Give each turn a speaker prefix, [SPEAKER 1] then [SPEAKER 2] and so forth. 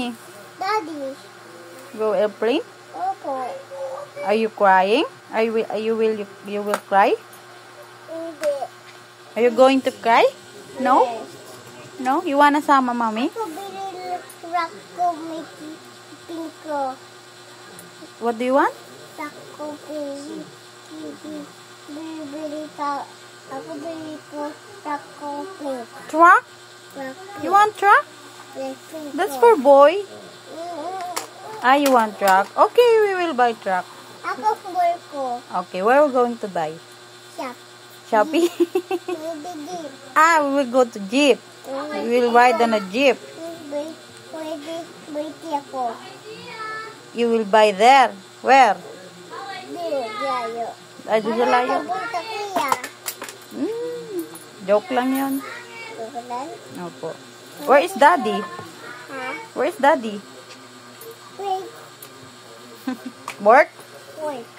[SPEAKER 1] mommy?
[SPEAKER 2] Daddy.
[SPEAKER 1] Go airplane?
[SPEAKER 2] Opo.
[SPEAKER 1] Are you crying? You will cry?
[SPEAKER 2] Hindi.
[SPEAKER 1] Are you going to cry? No?
[SPEAKER 2] Yes.
[SPEAKER 1] No? You wanna sama mommy?
[SPEAKER 2] Ako binili rock ko, may pink ko.
[SPEAKER 1] What do you want?
[SPEAKER 2] Rock ko, bibili ka. Ako bibili ko rock ko, pink.
[SPEAKER 1] Truck?
[SPEAKER 2] Rock
[SPEAKER 1] You want truck?
[SPEAKER 2] yes, pink
[SPEAKER 1] That's
[SPEAKER 2] ko.
[SPEAKER 1] for boy. You want truck? Okay, we will buy truck.
[SPEAKER 2] Ako boy ko.
[SPEAKER 1] Okay, where are we going to buy?
[SPEAKER 2] Shop.
[SPEAKER 1] Shopee?
[SPEAKER 2] Pwede din.
[SPEAKER 1] We will go to Jeep. We will ride on a Jeep.
[SPEAKER 2] Pwede ako.
[SPEAKER 1] You will buy there. Where?
[SPEAKER 2] Di, yayo.
[SPEAKER 1] Ay, doon sa layo.
[SPEAKER 2] Papunta kuya.
[SPEAKER 1] Joke lang yun.
[SPEAKER 2] Tukulan?
[SPEAKER 1] Opo. Where is daddy?
[SPEAKER 2] Ha?
[SPEAKER 1] Where is daddy?
[SPEAKER 2] Wait.
[SPEAKER 1] Work?
[SPEAKER 2] Wait.